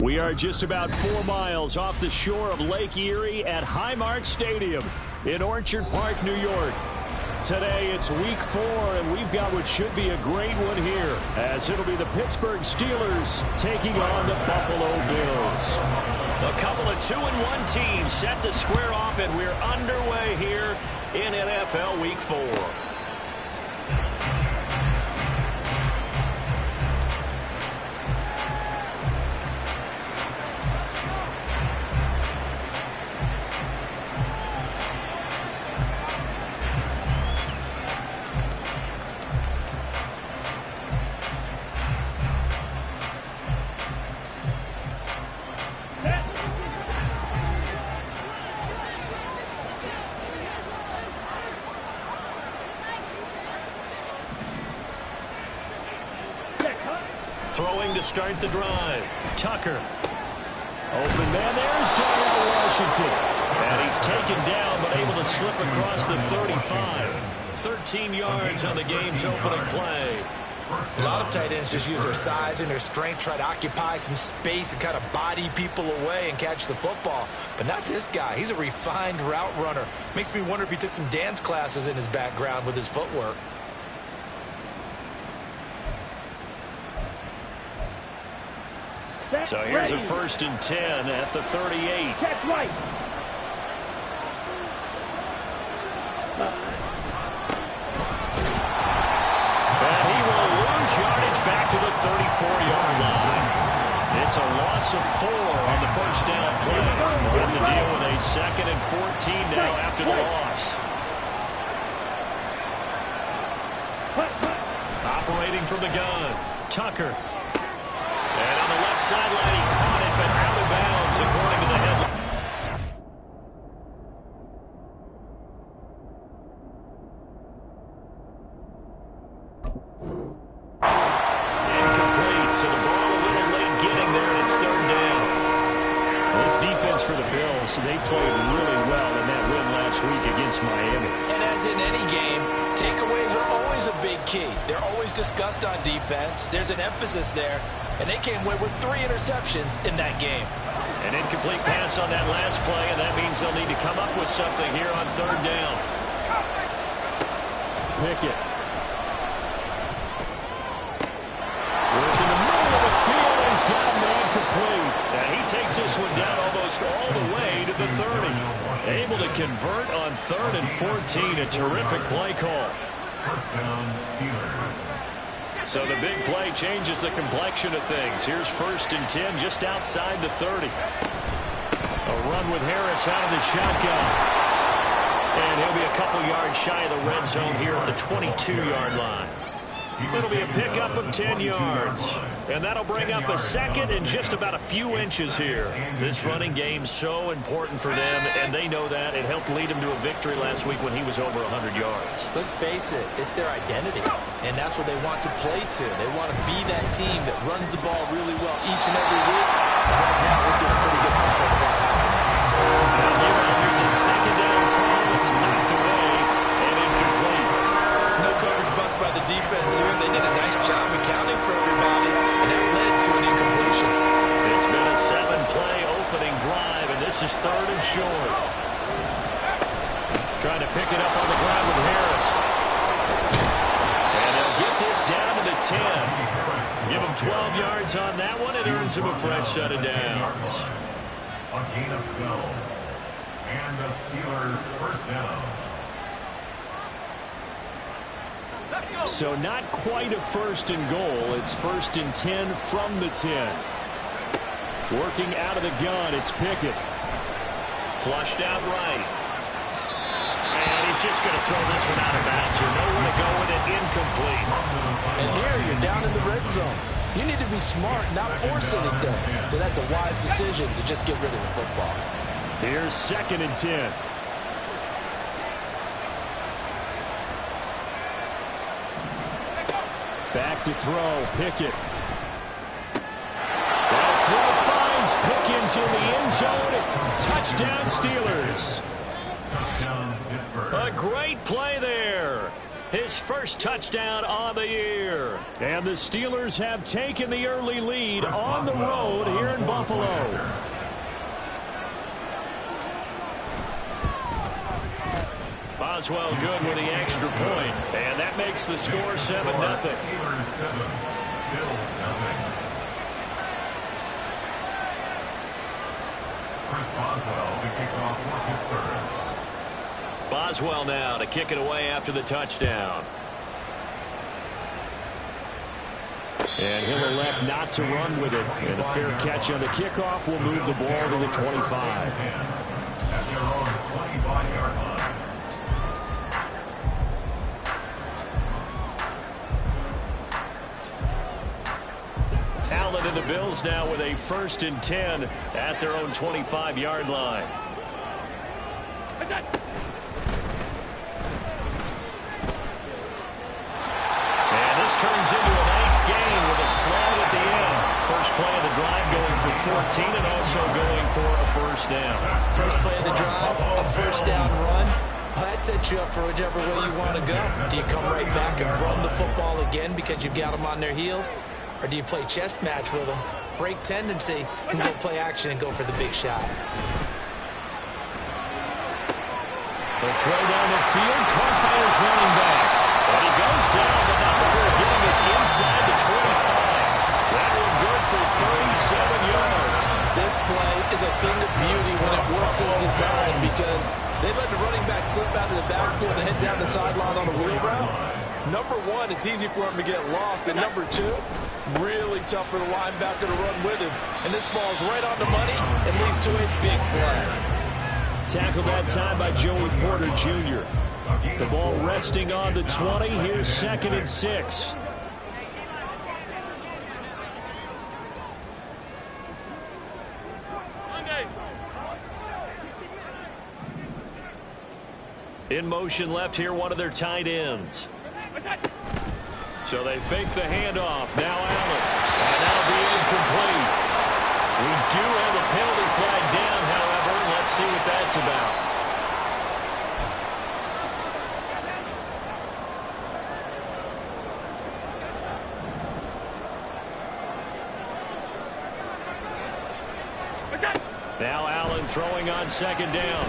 We are just about 4 miles off the shore of Lake Erie at Highmark Stadium in Orchard Park, New York. Today it's week 4, and we've got what should be a great one here, as it'll be the Pittsburgh Steelers taking on the Buffalo Bills. A couple of 2-1 teams set to square off, and we're underway here in NFL Week 4. Throwing to start the drive. Tucker. Open man, there's Darnell Washington. And he's taken down, but able to slip across the 35. 13 yards on the game's opening play. A lot of tight ends just use their size and their strength, try to occupy some space and kind of body people away and catch the football. But not this guy. He's a refined route runner. Makes me wonder if he took some dance classes in his background with his footwork. So here's a 1st and 10 at the 38. Check right. And he will lose yardage back to the 34-yard line. It's a loss of 4 on the first down play. We'll have to deal with a 2nd and 14 now after the loss. Operating from the gun, Tucker. And on the left sideline, he caught it, but out of bounds, according to the headline. Incomplete, so the ball a little late getting there, and it's 3rd down. This defense for the Bills, they played really well in that win last week against Miami. And as in any game, takeaways are always a big key. They're always discussed on defense. There's an emphasis there. And they came away with 3 interceptions in that game. An incomplete pass on that last play, and that means they'll need to come up with something here on 3rd down. Pickett. Working the middle of the field, and he's got a man complete. And he takes this one down almost all the way to the 30. Able to convert on 3rd and 14. A terrific play call. First down, Steelers. So the big play changes the complexion of things. Here's 1st and 10 just outside the 30. A run with Harris out of the shotgun. And he'll be a couple yards shy of the red zone here at the 22-yard line. It'll be a pickup of 10 yards. And that'll bring up a 2nd and just about a few inches here. This running game's so important for them, and they know that. It helped lead him to a victory last week when he was over 100 yards. Let's face it, it's their identity. And that's what they want to play to. They want to be that team that runs the ball really well each and every week. And right now, we're seeing a pretty good pattern of that happening. Here's a 2nd down throw. It's knocked away and incomplete. No coverage bust by the defense here. They did a nice job accounting for everybody, and that led to an incompletion. It's been a 7-play opening drive, and this is 3rd and short. Trying to pick it up on the ground with Harris. And they'll get this down to the 10. Give him 12 yards on that one. It earns him a fresh set of downs. A gain of 12. And a Steeler first down. So not quite a 1st and goal. It's 1st and 10 from the 10. Working out of the gun, it's Pickett. Flushed out right. And he's just going to throw this one out of bounds here. Nowhere to go with it. Incomplete. And here you're down in the red zone. You need to be smart, not force anything. So that's a wise decision to just get rid of the football. Here's 2nd and 10. Back to throw, Pickett. That throw finds Pickens in the end zone. Touchdown, Steelers. Touchdown, Pittsburgh. A great play there. His first touchdown on the year. And the Steelers have taken the early lead on the road here in Buffalo. Boswell good with the extra point, and that makes the score 7-0. Steelers 7, Bills 0. Chris Boswell to kick off for Pittsburgh. Boswell now to kick it away after the touchdown. And he'll elect not to run with it. And a fair catch on the kickoff will move the ball to the 25. At their own 25-yard line. Allen and the Bills now with a 1st and 10 at their own 25-yard line. And this turns into a nice gain with a slide at the end. First play of the drive going for 14 and also going for a 1st down. First play of the drive, a 1st down run. Well, that sets you up for whichever way you want to go. Do you come right back and run the football again because you've got them on their heels? Or do you play chess match with them, break tendency, and go play action and go for the big shot? The throw down the field, caught by his running back. And he goes down, but not before getting us inside the 25. That one good for 37 yards. This play is a thing of beauty when it works as designed because they let the running back slip out of the backfield and head down the sideline on a wheel route. Number one, it's easy for him to get lost. And number two, really tough for the linebacker to run with him. And this ball's right on the money and leads to a big play. Tackled that time by Joey Porter Jr. The ball resting on the 20. Here's 2nd and 6. In motion left here, one of their tight ends. So they fake the handoff. Now Allen. And that'll be incomplete. We do have a penalty flag down, however. Let's see what that's about. Now Allen throwing on 2nd down.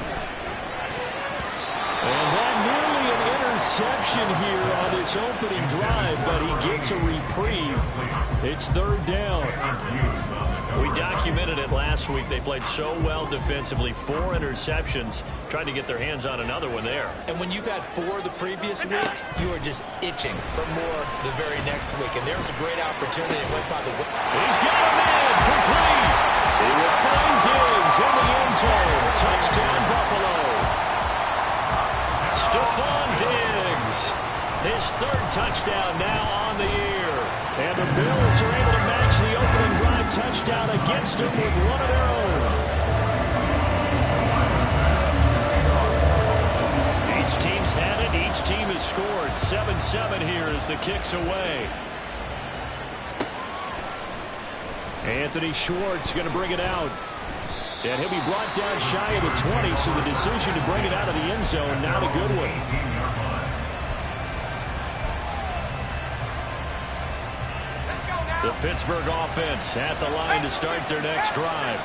And that nearly an interception here on this opening drive, but he gets a reprieve. It's 3rd down. We documented it last week. They played so well defensively. 4 interceptions. Trying to get their hands on another one there. And when you've had 4 the previous week, you are just itching for more the very next week. And there's a great opportunity. It went by the way. He's got a man. Complete. He will find Diggs in the end zone. Touchdown, Buffalo. Stephon Diggs. His 3rd touchdown now on the year. And the Bills are able to match the opening drive touchdown against them with one of their own. Each team's had it. Each team has scored. 7-7 here as the kick's away. Anthony Schwartz going to bring it out. And he'll be brought down shy of the 20, so the decision to bring it out of the end zone, not a good one. The Pittsburgh offense at the line to start their next drive.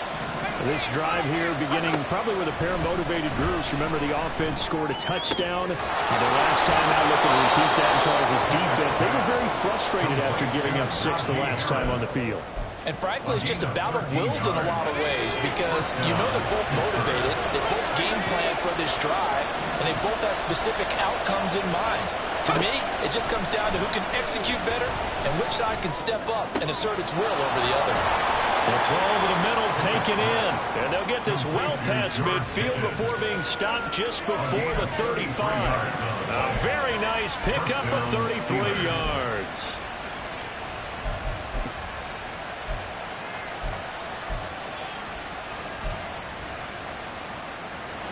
This drive here beginning probably with a pair of motivated groups. Remember, the offense scored a touchdown. The last time out, looking to repeat that, Charles' defense, they were very frustrated after giving up 6 the last time on the field. And frankly, it's just a bout of wills in a lot of ways because you know they're both motivated, they both game plan for this drive, and they both have specific outcomes in mind. To me, it just comes down to who can execute better and which side can step up and assert its will over the other. The throw over the middle taken in, and they'll get this well past midfield before being stopped just before the 35. A very nice pickup of 33 yards.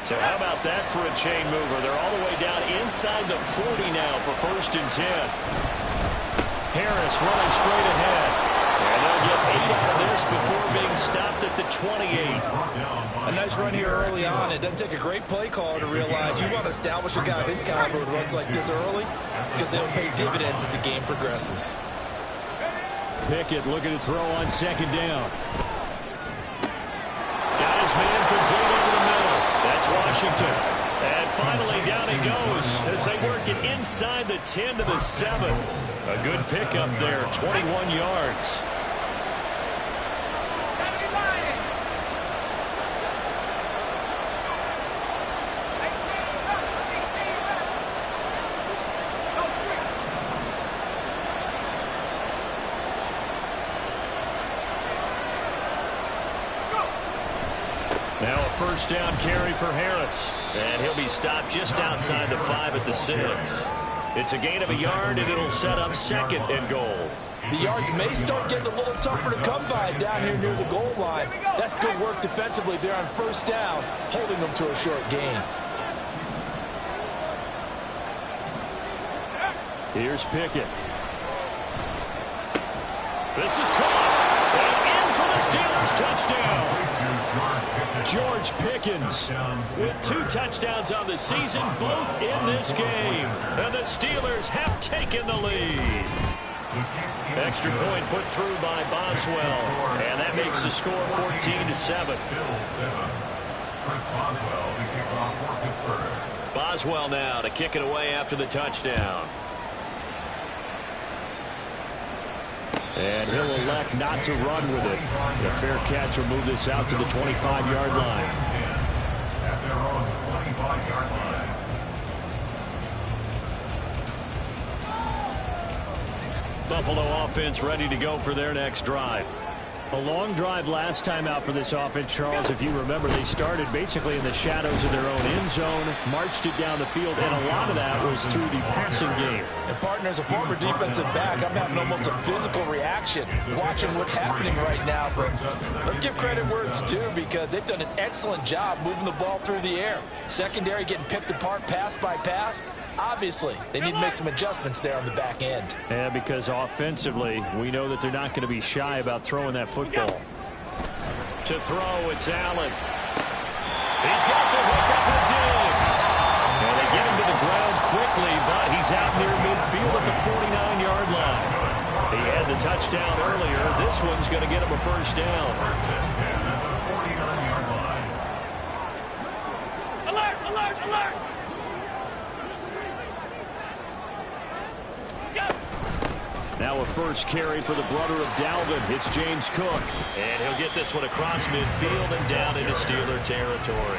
So how about that for a chain mover? They're all the way down inside the 40 now for 1st and 10. Harris running straight ahead. And they'll get 8 out of this before being stopped at the 28. A nice run here early on. It doesn't take a great play caller to realize you want to establish a guy of his caliber with runs like this early because they'll pay dividends as the game progresses. Pickett looking to throw on second down. Got his man complete over the middle. That's Washington. And finally down it goes as they work it inside the 10 to the 7. A good pickup there, 21 yards. Now a first down carry for Harris. And he'll be stopped just outside the 5 at the 6. It's a gain of a yard, and it'll set up second and goal. The yards may start getting a little tougher to come by down here near the goal line. That's good work defensively there on first down, holding them to a short gain. Here's Pickett. This is caught. And in for the Steelers touchdown. George Pickens with 2 touchdowns on the season, both in this game. And the Steelers have taken the lead. Extra point put through by Boswell. And that makes the score 14-7. Boswell now to kick it away after the touchdown. And he'll elect not to run with it. The fair catch will move this out to the 25-yard line. At their own 25-yard line. Buffalo offense ready to go for their next drive. A long drive last time out for this offense, Charles. If you remember, they started basically in the shadows of their own end zone, marched it down the field, and a lot of that was through the passing game. And partner, as a former defensive back, I'm having almost a physical reaction watching what's happening right now. But let's give credit where it's due, because they've done an excellent job moving the ball through the air. Secondary getting picked apart pass by pass. Obviously, they need to make some adjustments there on the back end. Yeah, because offensively, we know that they're not going to be shy about throwing that football. To throw, it's Allen. He's got the hook up with Diggs. And they get him to the ground quickly, but he's out near midfield at the 49-yard line. He had the touchdown earlier. This one's going to get him a first down. Alert, alert, alert! Now a first carry for the brother of Dalvin. It's James Cook. And he'll get this one across midfield and down into Steeler territory.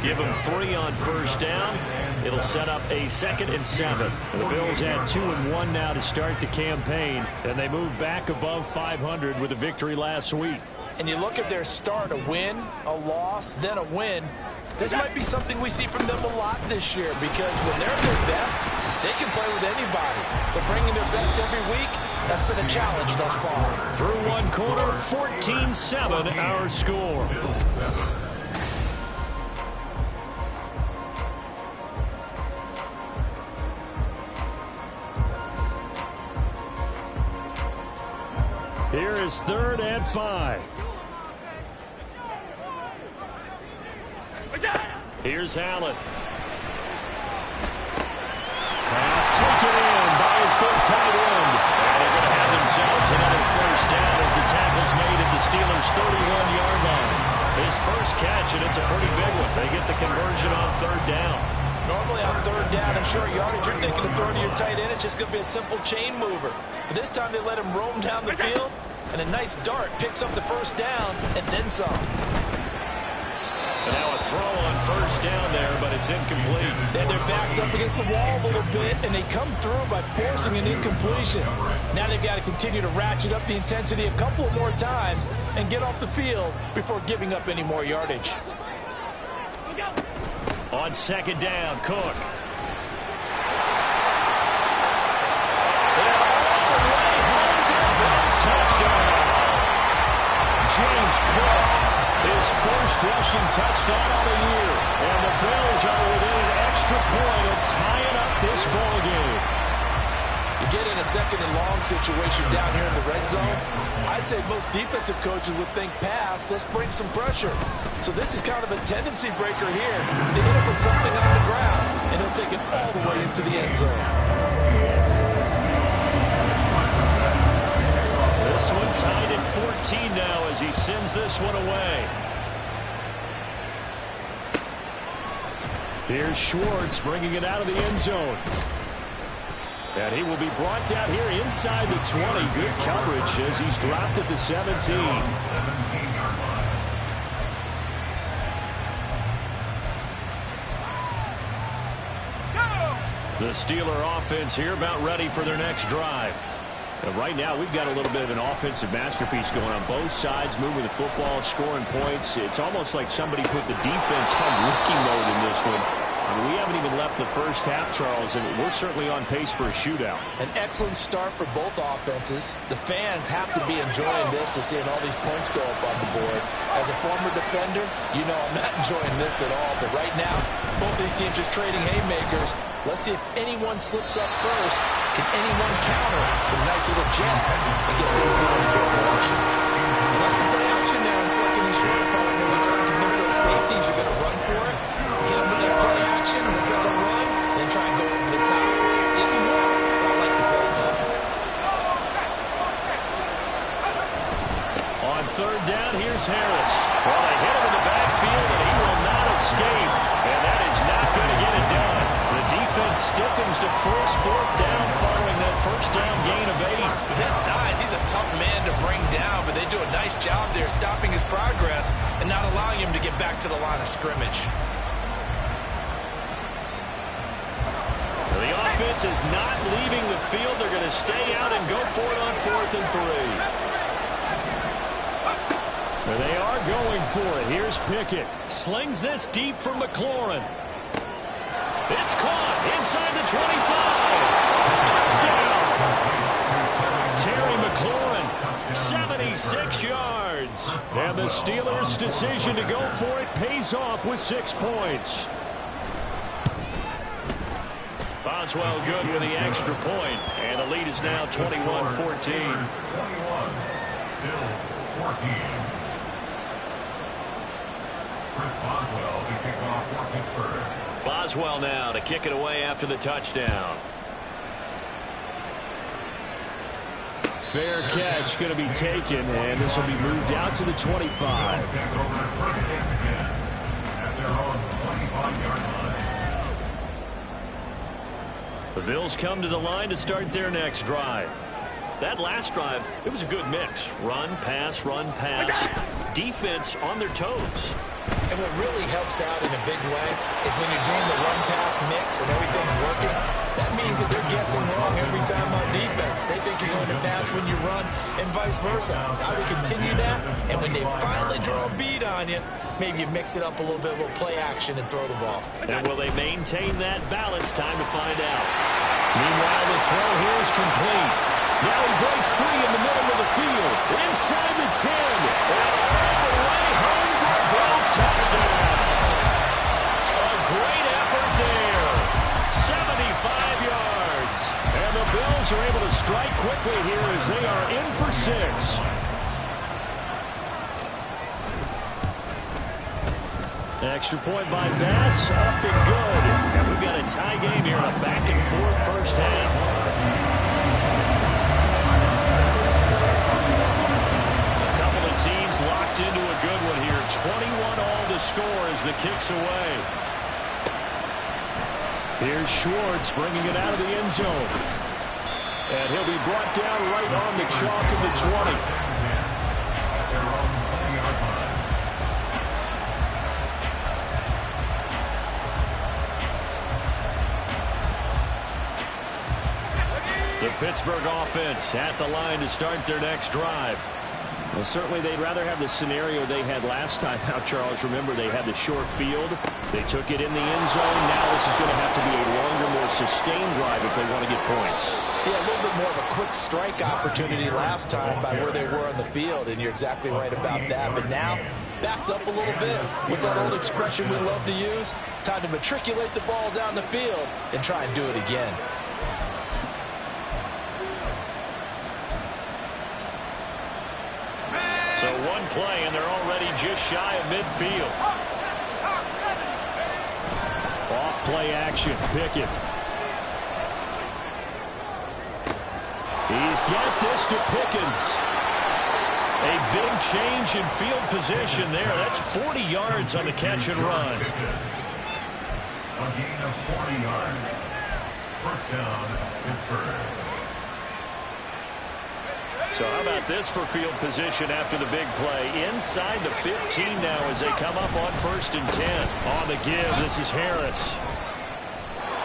Give him 3 on first down. It'll set up a 2nd and 7. The Bills add 2 and 1 now to start the campaign. And they move back above 500 with a victory last week. And you look at their start, a win, a loss, then a win. This might be something we see from them a lot this year, because when they're at their best, they can play with anybody. But bringing their best every week, that's been a challenge thus far. Through one quarter, 14-7 our score. Here is 3rd and 5. Here's Allen. Pass taken in by his big tight end. And they're going to have themselves another first down as the tackle's made at the Steelers' 31-yard line. His first catch, and it's a pretty big one. They get the conversion on 3rd down. Normally on 3rd down and short yardage, you're thinking of throwing to your tight end. It's just going to be a simple chain mover. But this time they let him roam down the field, and a nice dart picks up the first down and then some. And now a throw on first down there, but it's incomplete. Then their backs up against the wall a little bit, and they come through by forcing an incompletion. Now they've got to continue to ratchet up the intensity a couple more times and get off the field before giving up any more yardage. On 2nd down, Cook. Touchdown. James Cook, his first rushing touchdown of the year. And the Bills are within an extra point of tying up this ball game. You get in a 2nd and long situation down here in the red zone, I'd say most defensive coaches would think pass, let's bring some pressure. So this is kind of a tendency breaker here. They hit him with something on the ground, and he'll take it all the way into the end zone. 13 now as he sends this one away. Here's Schwartz bringing it out of the end zone. And he will be brought down here inside the 20. Good coverage as he's dropped at the 17. 17-yard line. The Steeler offense here about ready for their next drive. And right now we've got a little bit of an offensive masterpiece going on both sides, moving the football, scoring points. It's almost like somebody put the defense on rookie mode in this one. I mean, we haven't even left the first half, Charles, and we're certainly on pace for a shootout. An excellent start for both offenses. The fans have to be enjoying this to seeing all these points go up on the board. As a former defender, you know I'm not enjoying this at all. But right now, both these teams just trading haymakers. Let's see if anyone slips up first. Can anyone counter with a nice little jet and get things going in the direction? I like the play action there on second and short, partner. You try to convince those safeties you're going to run for it. Hit them with that play action, looks like a run, then try and go over the top. Didn't work, but I like the play call. On third down, here's Harris. Well, they hit him in the backfield, and he will not escape. And that is not going to get it done. The defense stiffens to force fourth down following that first down gain of 8. With his size, he's a tough man to bring down, but they do a nice job there stopping his progress and not allowing him to get back to the line of scrimmage. The offense is not leaving the field. They're going to stay out and go for it on 4th and 3. There they are going for it. Here's Pickett. Slings this deep from McLaurin. It's caught inside the 25. Touchdown. Terry McLaurin, 76 yards. And the Steelers' decision to go for it pays off with 6 points. Boswell good with the extra point, and the lead is now 21-14. 21. Bills 14. Chris Boswell to kick off for Pittsburgh. Boswell now to kick it away after the touchdown. Fair catch going to be taken, and this will be moved out to the 25. Back over to first and 10 at their own 25-yard line. The Bills come to the line to start their next drive. That last drive, it was a good mix. Run, pass, defense on their toes. And what really helps out in a big way is when you're doing the run-pass mix and everything's working, that means that they're guessing wrong every time on defense. They think you're going to pass when you run and vice versa. I would continue that, and when they finally draw a beat on you, maybe you mix it up a little bit, a little play action, and throw the ball. And will they maintain that balance? Time to find out. Meanwhile, the throw here is complete. Now he breaks free in the middle of the field. Inside the 10. All the way home for a Bills touchdown. A great effort there. 75 yards. And the Bills are able to strike quickly here as they are in for 6. Extra point by Bass, up and good. And we've got a tie game here, a back-and-forth first half. A couple of teams locked into a good one here. 21-all the score as the kick's away. Here's Schwartz bringing it out of the end zone. And he'll be brought down right on the chalk of the 20. At their own 20-yard line. The Pittsburgh offense at the line to start their next drive. Well, certainly they'd rather have the scenario they had last time out, Charles. Remember, they had the short field. They took it in the end zone. Now this is going to have to be a longer, more sustained drive if they want to get points. Yeah, a little bit more of a quick strike opportunity last time by where they were on the field, and you're exactly right about that. But now, backed up a little bit. What's that old expression we love to use? Time to matriculate the ball down the field and try and do it again. So one play, and they're already just shy of midfield. Off play action, Pickett. He's got this to Pickens. A big change in field position there. That's 40 yards on the catch and run. A gain of 40 yards. First down, Pittsburgh. So how about this for field position after the big play? Inside the 15 now as they come up on 1st and 10. On the give, this is Harris.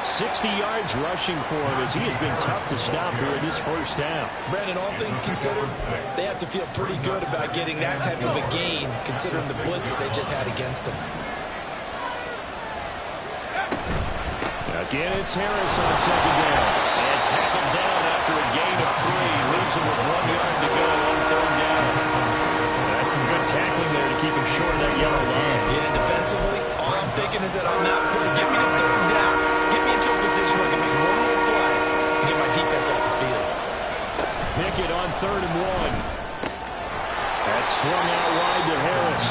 60 yards rushing for him as he has been tough to stop here in this first half. Brandon, all things considered, they have to feel pretty good about getting that type of a gain considering the blitz that they just had against them. Again, it's Harris on 2nd down. And tackled down after a gain of 3. Leaves him with 1 yard to go on 3rd down. That's some good tackling there to keep him short of that yellow line. Yeah, defensively, all I'm thinking is that on that play, get me to 3rd down. Get me into a position where I can make one more play and get my defense off the field. Pickett on 3rd and 1. That's swung out wide to Harris.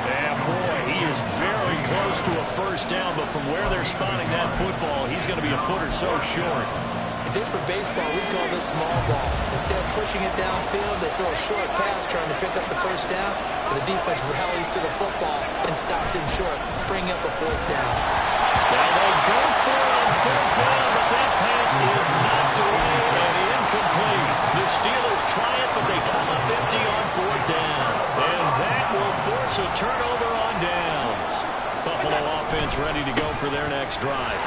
And boy, he is very close to a first down, but from where they're spotting that football, he's going to be a foot or so short. If this were baseball, we call this small ball. Instead of pushing it downfield, they throw a short pass trying to pick up the first down, but the defense rallies to the football and stops him short, bringing up a 4th down. Now they go for it on 4th down, but that pass is knocked away and incomplete. The Steelers try it, but they come up empty on 4th down. And that will force a turnover on downs. Buffalo offense ready to go for their next drive.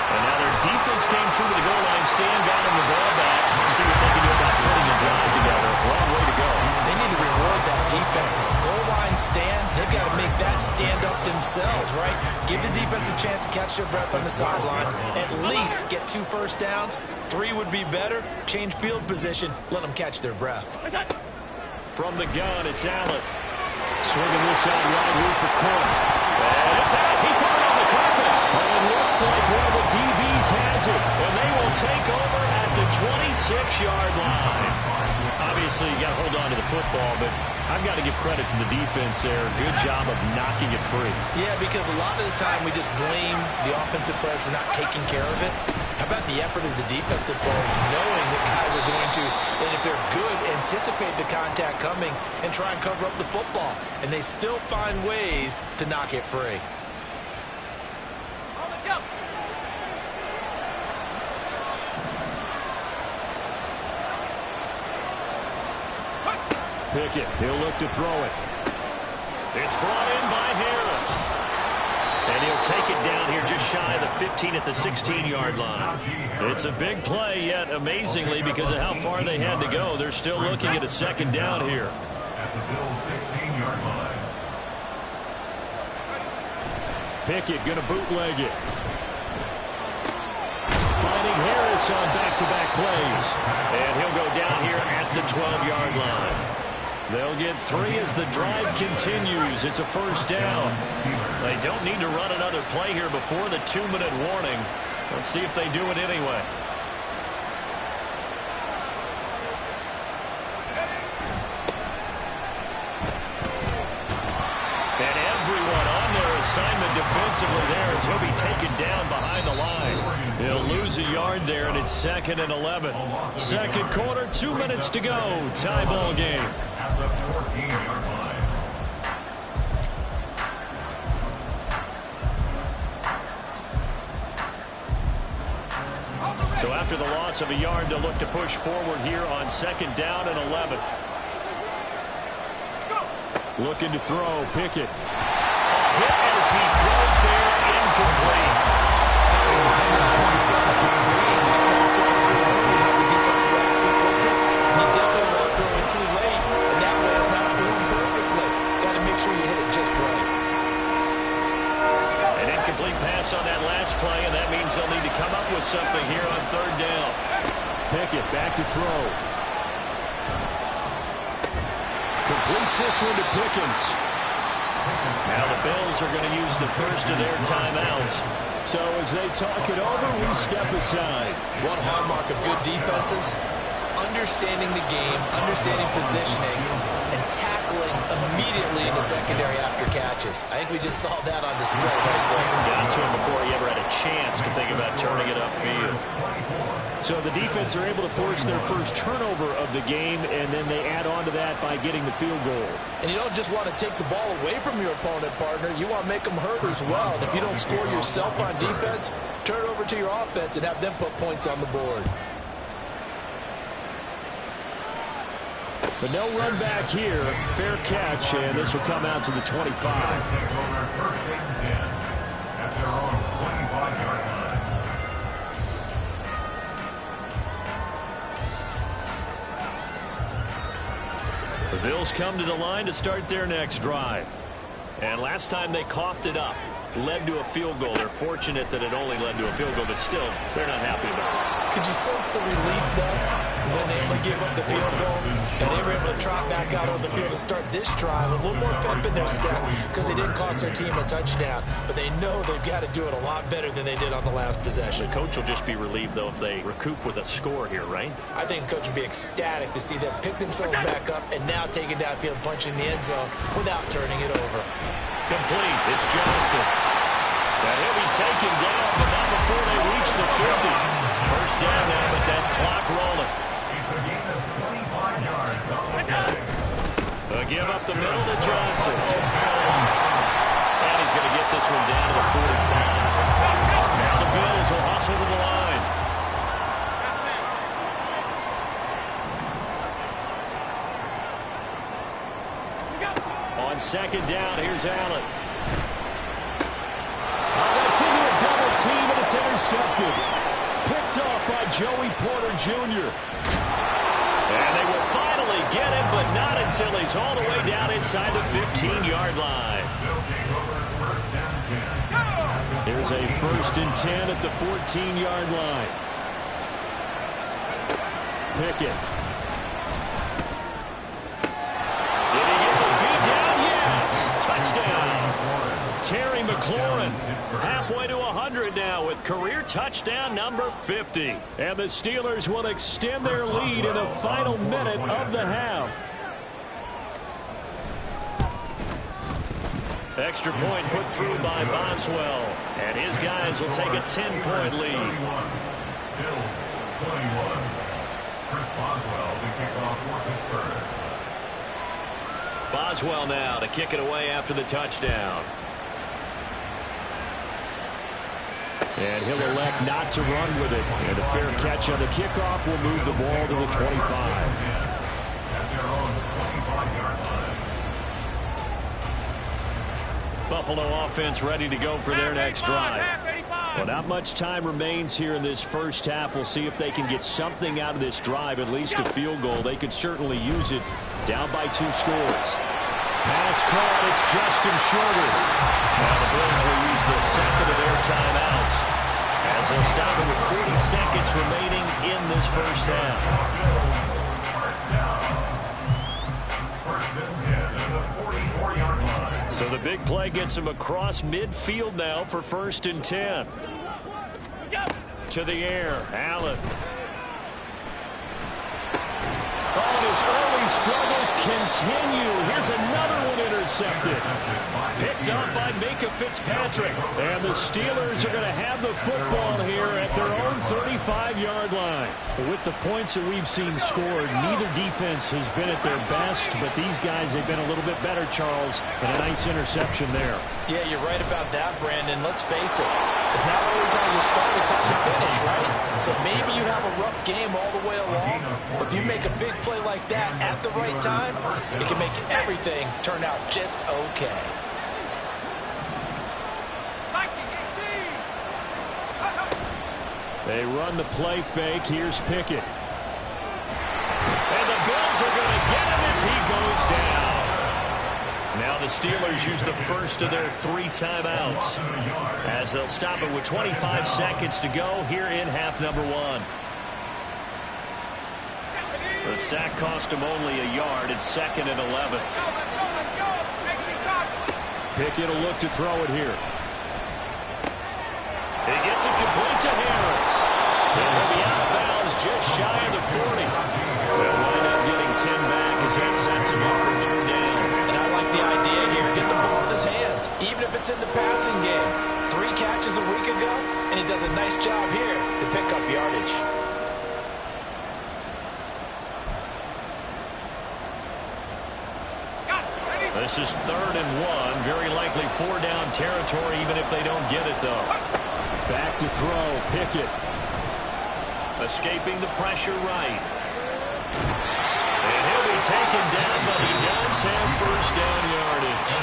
And now their defense came through to the goal line stand, got them the ball back. Let's see what they can do about putting a drive together. Long way to go. They need to reward that defense. Goal line stand, they've got to make that stand up themselves, right? Give the defense a chance to catch their breath on the sidelines. At least get 2 first downs. 3 would be better. Change field position. Let them catch their breath. From the gun, it's Allen. Swinging this out wide route for Court. And it's out. He put it on the carpet. And it looks like one of the DBs has it. And they will take over at the 26-yard line. Obviously, you got to hold on to the football, but I've got to give credit to the defense there. Good job of knocking it free. Yeah, because a lot of the time we just blame the offensive players for not taking care of it. How about the effort of the defensive players knowing that guys are going to, and if they're good, anticipate the contact coming and try and cover up the football. And they still find ways to knock it free. Pickett, he'll look to throw it. It's brought in by Harris. And he'll take it down here just shy of the 15 at the 16-yard line. It's a big play, yet amazingly, because of how far they had to go, they're still looking at a 2nd down here. At the Bills' 16-yard line. Pickett going to bootleg it. Finding Harris on back-to-back plays. And he'll go down here at the 12-yard line. They'll get 3 as the drive continues. It's a first down. They don't need to run another play here before the 2-minute warning. Let's see if they do it anyway. And everyone on their assignment defensively there as he'll be taken down behind the line. He'll lose a yard there, and it's 2nd and 11. Second quarter, 2 minutes to go. Tie ball game. At the 14-yard line. So after the loss of a yard, they'll look to push forward here on 2nd down and 11. Looking to throw, Pickett. Hit as he throws there, incomplete. You definitely want to throw it too late, and that way it's not thrown perfectly. Got to make sure you hit it just right. An incomplete pass on that last play, and that means they'll need to come up with something here on 3rd down. Pickett back to throw. Completes this one to Pickens. Now the Bills are going to use the first of their timeouts. So as they talk it over, we step aside. One hallmark of good defenses, It's understanding the game, understanding positioning, and tackling immediately in the secondary after catches. I think we just saw that on display right there. Got to him before he ever had a chance to think about turning it upfield. So the defense are able to force their first turnover of the game, and then they add on to that by getting the field goal. And you don't just want to take the ball away from your opponent, partner. You want to make them hurt as well. And if you don't score yourself on defense, turn it over to your offense and have them put points on the board. But no run back here. Fair catch, and this will come out to the 25. First and 10 at their own 25-yard line. The Bills come to the line to start their next drive. And last time they coughed it up, led to a field goal. They're fortunate that it only led to a field goal, but still, they're not happy about it. Could you sense the relief, though, when they only gave up the field goal? And they were able to trot back out on the field and start this drive with a little more pep in their step because they didn't cost their team a touchdown. But they know they've got to do it a lot better than they did on the last possession. The coach will just be relieved, though, if they recoup with a score here, right? I think the coach would be ecstatic to see them pick themselves back up and now take it downfield, punching the end zone without turning it over. Complete. It's Johnson. Now he'll be taken down, but not before they reach the 50. First down now, but that clock rolling. It's a gain of 25 yards on the play. A give up the middle to Johnson. And he's going to get this one down to the 45. Now the Bills will hustle to the line. On second down, here's Allen. That's into a double team, and it's intercepted. Picked off by Joey Porter Jr. And they will finally get him, but not until he's all the way down inside the 15-yard line. There's a 1st and 10 at the 14-yard line. Pickett. Did he get the feet down? Yes. Touchdown. Terry McLaurin halfway to 100 now with career touchdown number 50. And the Steelers will extend their lead in the final minute of the half. Extra point put through by Boswell. And his guys will take a 10-point lead. Bills 21. Chris Boswell to kick off for Pittsburgh. Boswell now to kick it away after the touchdown. And he'll elect not to run with it. And a fair catch on the kickoff will move the ball to the 25. At their own 25-yard line. Buffalo offense ready to go for their next drive. Well, not much time remains here in this first half. We'll see if they can get something out of this drive, at least a field goal. They could certainly use it. Down by 2 scores. Pass caught. It's Justin Shorter. Now the Bills will use the second of their timeouts as they'll stop it with 40 seconds remaining in this first half. First and 10 at the 44-yard line. So the big play gets him across midfield now for 1st and 10. To the air, Allen. Oh, his early struggles continue. Here's another one intercepted. Picked up by Minka Fitzpatrick. And the Steelers are going to have the football here at their own 35-yard line. With the points that we've seen scored, neither defense has been at their best, but these guys have been a little bit better, Charles, and a nice interception there. Yeah, you're right about that, Brandon. Let's face it. It's not always how you start, it's how you finish, right? So maybe you have a rough game all the way along, but if you make a big play like that at the right time, it can make everything turn out just okay. They run the play fake. Here's Pickett. And the Bills are going to get him as he goes down. Now the Steelers use the first of their 3 timeouts as they'll stop it with 25 seconds to go here in half number 1. The sack cost him only a yard. It's 2nd and 11. Pickett will look to throw it here. He gets it complete to Harris. And he'll be out of bounds just shy of the 40. confidence in the passing game. 3 catches a week ago, and he does a nice job here to pick up yardage. This is 3rd and 1. Very likely 4-down territory, even if they don't get it, though. Back to throw. Pickett. Escaping the pressure right. And he'll be taken down, but he does have first down yardage.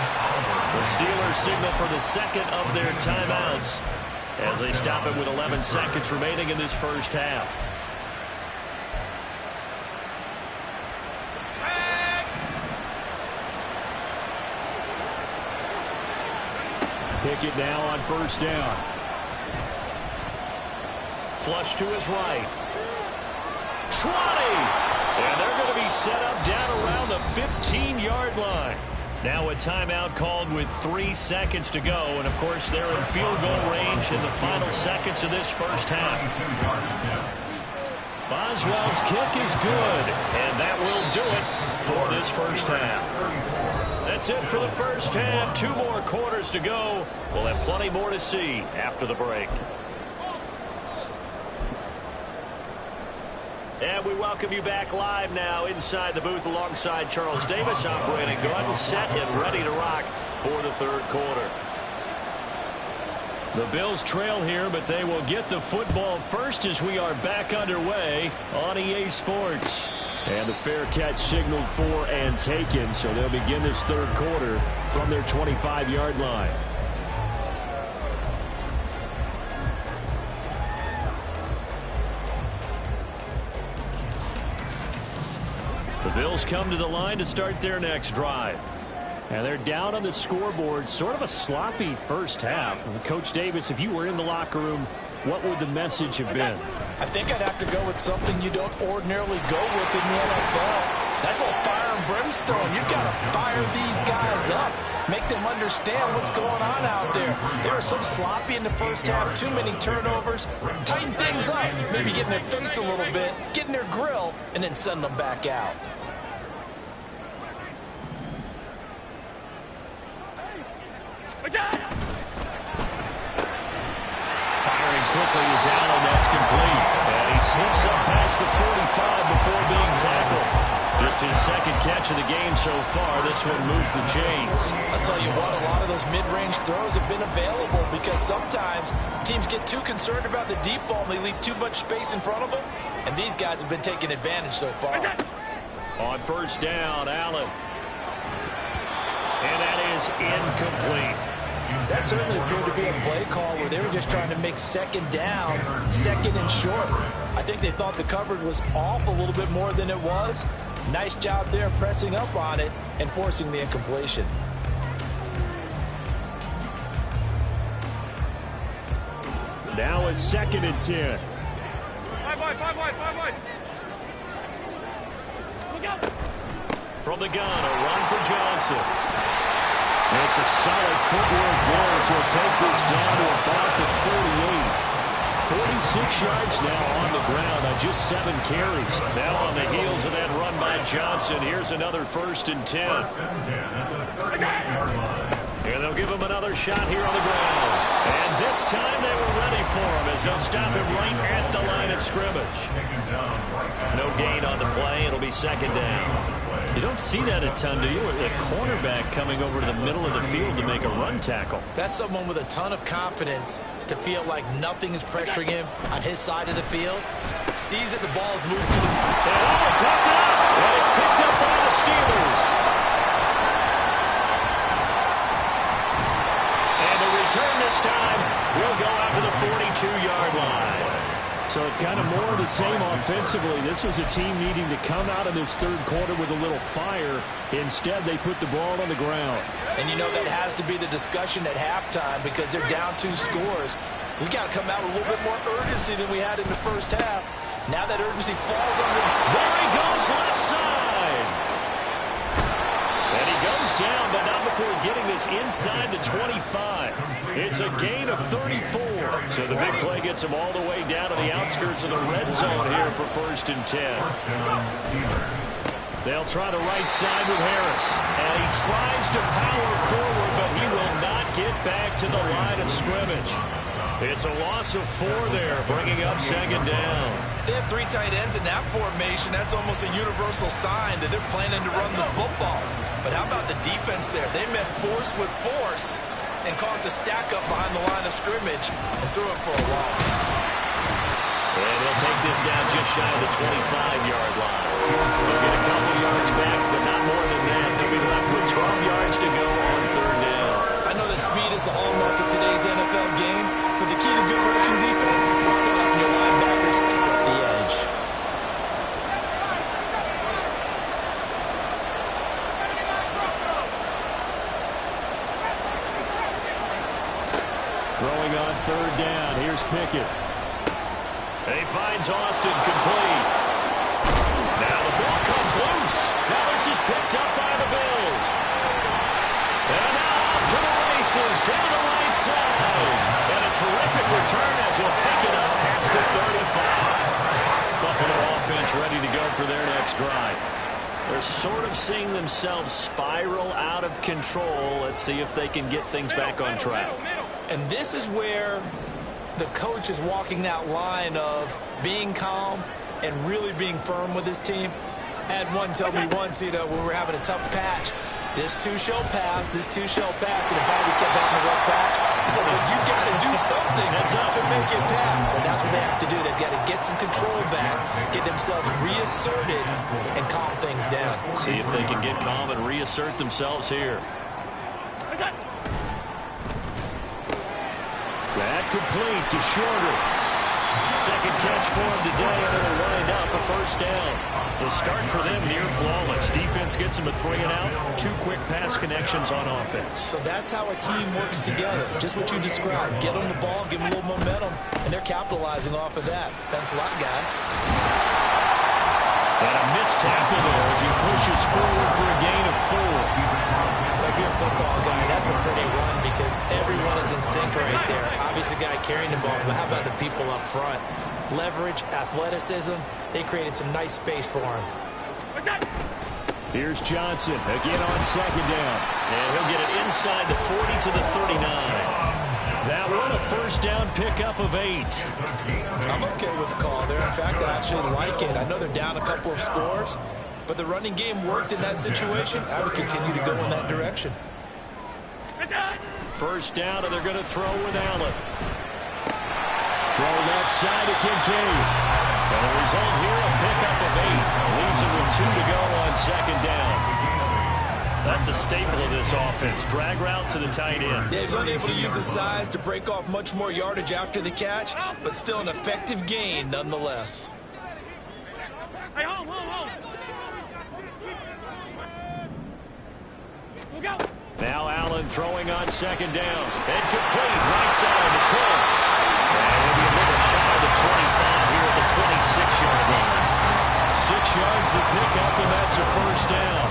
The Steelers signal for the second of their timeouts as they stop it with 11 seconds remaining in this first half. Pickett now on first down. Flush to his right. 20! And they're going to be set up down around the 15-yard line. Now a timeout called with 3 seconds to go. And, of course, they're in field goal range in the final seconds of this first half. Boswell's kick is good. And that will do it for this first half. That's it for the first half. 2 more quarters to go. We'll have plenty more to see after the break. And we welcome you back live now inside the booth alongside Charles Davis. I'm Brandon Gordon, set and ready to rock for the third quarter. The Bills trail here, but they will get the football first as we are back underway on EA Sports. And the fair catch signaled for and taken, so they'll begin this third quarter from their 25-yard line. The Bills come to the line to start their next drive. And they're down on the scoreboard. Sort of a sloppy first half. Coach Davis, if you were in the locker room, what would the message have been? I think I'd have to go with something you don't ordinarily go with in the NFL. That's a fire and brimstone. You've got to fire these guys up. Make them understand what's going on out there. They were so sloppy in the first half. Too many turnovers. Tighten things up. Maybe get in their face a little bit. Get in their grill. And then send them back out. Firing quickly is Allen. That's complete. And he slips up past the 45 before being tackled. Just his second catch of the game so far. This one moves the chains. I'll tell you what, a lot of those mid-range throws have been available because sometimes teams get too concerned about the deep ball and they leave too much space in front of them. And these guys have been taking advantage so far. On first down, Allen. And that is incomplete. That certainly appeared to be a play call where they were just trying to make second down, second and short. I think they thought the coverage was off a little bit more than it was. Nice job there pressing up on it and forcing the incompletion. Now a 2nd and 10. 5 wide. From the gun, a run for Johnson. It's a solid footwork there as he'll take this down to about the 48. 46 yards now on the ground on just 7 carries. Now on the heels of that run by Johnson, here's another 1st and 10. And they'll give him another shot here on the ground. And this time they were ready for him as they'll stop him right at the line of scrimmage. No gain on the play. It'll be 2nd down. You don't see that a ton, do you? A cornerback coming over to the middle of the field to make a run tackle. That's someone with a ton of confidence to feel like nothing is pressuring him on his side of the field. Sees that the ball is moved to the... And picked up! And it's picked up by the Steelers. And the return this time will go out to the 42-yard line. So it's kind of more of the same offensively. This was a team needing to come out of this third quarter with a little fire. Instead, they put the ball on the ground. And you know that has to be the discussion at halftime because they're down 2 scores. We got to come out with a little bit more urgency than we had in the first half. Now that urgency falls on the... There he goes, left side. And he goes down, but not before getting this inside the 25. It's a gain of 34. So the big play gets him all the way down to the outskirts of the red zone here for 1st and 10. They'll try the right side with Harris. And he tries to power forward, but he will not make it back to the line of scrimmage. It's a loss of 4 there, bringing up second down. They have 3 tight ends in that formation. That's almost a universal sign that they're planning to run the football. But how about the defense there? They met force with force and caused a stack up behind the line of scrimmage and threw it for a loss. And they'll take this down just shy of the 25-yard line. They'll get a couple yards back, but not more than that. They'll be left with 12 yards to go on third down. I know that speed is the hallmark of today's NFL game, but the key to good rushing defense is still having your linebackers set the edge. Throwing on third down. Here's Pickett. He finds Austin complete. Now the ball comes loose. Now this is picked up by the Bills. And now off to the races down the right side. And a terrific return as he'll take it up past the 35. Buffalo offense ready to go for their next drive. They're sort of seeing themselves spiral out of control. Let's see if they can get things back on track. And this is where the coach is walking that line of being calm and really being firm with his team. I had one tell me once, when we were having a tough patch, this too shall pass, this too shall pass. And if I kept having a rough patch, he said, but you got to do something to make it pass. And that's what they have to do. They've got to get some control back, get themselves reasserted, and calm things down. See if they can get calm and reassert themselves here. That complete to Shorter. Second catch for him today, and it'll wind up a first down. The start for them near flawless. Defense gets them a 3 and out. 2 quick pass connections on offense. So that's how a team works together. Just what you described. Get them the ball, give them a little momentum, and they're capitalizing off of that. Thanks a lot, guys. And a missed tackle there as he pushes forward for a gain of 4. If you're a football guy, that's a pretty run because everyone is in sync right there. Obviously, guy carrying the ball, but how about the people up front? Leverage, athleticism, they created some nice space for him. Here's Johnson again on second down. And he'll get it inside the 40 to the 39. That one a first down pickup of 8. I'm okay with the call there. In fact, I actually like it. I know they're down a couple of scores, but the running game worked in that situation. I would continue to go in that direction. First down, and they're going to throw with Allen. Throw left side to Kincaid. And the result here, a pickup of 8. Leaves it with 2 to go on second down. That's a staple of this offense. Drag route to the tight end. Yeah, he's unable to use his size to break off much more yardage after the catch, but still an effective gain nonetheless. Hey, hold. We'll go. Now Allen throwing on second down. And complete right side of the curve. And it'll be a little shy of the 25 here at the 26-yard line. 6 yards the pickup, and that's a first down.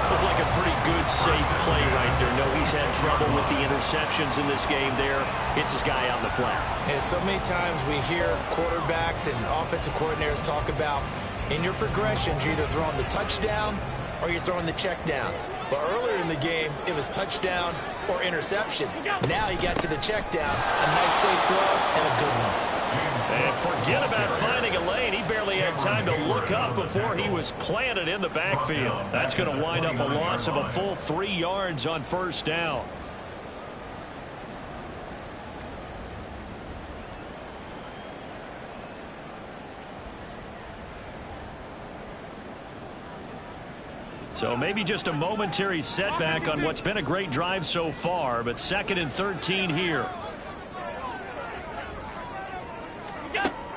Looked like a pretty good, safe play right there. No, he's had trouble with the interceptions in this game there. Hits his guy out in the flat. And so many times we hear quarterbacks and offensive coordinators talk about in your progressions, you're either throwing the touchdown or you're throwing the check down. But earlier in the game, it was touchdown or interception. Now he got to the check down, a nice safe throw, and a good one. And forget about finding a lane. He barely had time to look up before he was planted in the backfield. That's going to wind up a loss of a full 3 yards on first down. So maybe just a momentary setback on what's been a great drive so far, but 2nd and 13 here.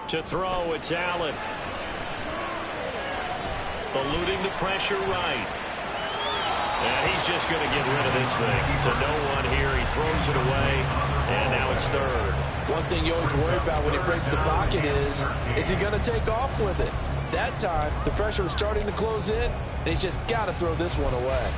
To throw, it's Allen. Eluding the pressure right. And he's just going to get rid of this thing. To no one here. He throws it away, and now it's 3rd. One thing you always worry about when he breaks the pocket is he going to take off with it? That time, the pressure was starting to close in, and he's just got to throw this one away.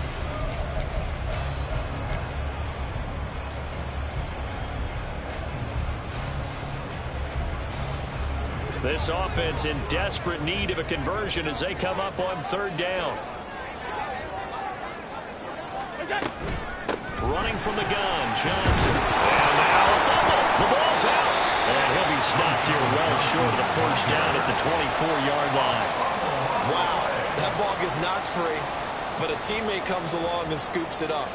This offense in desperate need of a conversion as they come up on 3rd down. running from the gun, Johnson. And now a fumble. The ball's out. And he'll be stopped here well short of the first down at the 24-yard line. Wow, that ball gets knocked free, but a teammate comes along and scoops it up.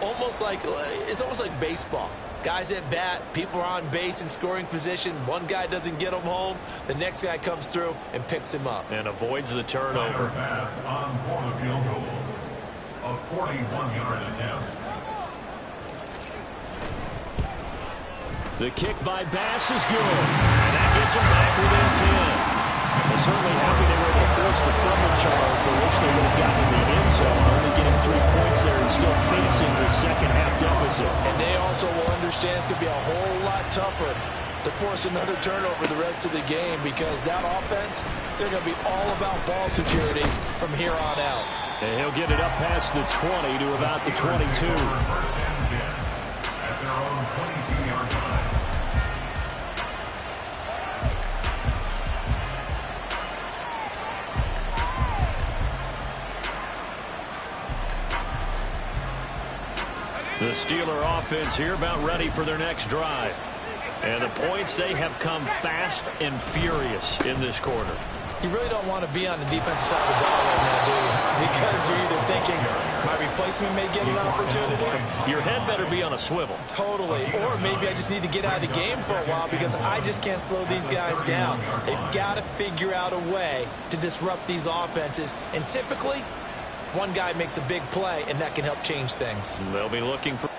It's almost like baseball. Guys at bat, people are on base in scoring position. One guy doesn't get him home. The next guy comes through and picks him up. And avoids the turnover. Pass on for the field goal. A 41-yard attempt. The kick by Bass is good. And that gets him back within 10. Well, certainly happy they were able to force the fumble, Charles, but wish they would have gotten in the end zone, only getting 3 points there and still facing the second half deficit. And they also will understand it's going to be a whole lot tougher to force another turnover the rest of the game, because that offense, they're going to be all about ball security from here on out. And he'll get it up past the 20 to about the 22. First and 10 at their own 22-yard line. The Steeler offense here about ready for their next drive. And the points, they have come fast and furious in this quarter. You really don't want to be on the defensive side of the ball right now, do you? Because you're either thinking, my replacement may get an opportunity. Your head better be on a swivel. Totally. Or maybe I just need to get out of the game for a while because I just can't slow these guys down. They've got to figure out a way to disrupt these offenses. And typically, one guy makes a big play, and that can help change things. They'll be looking for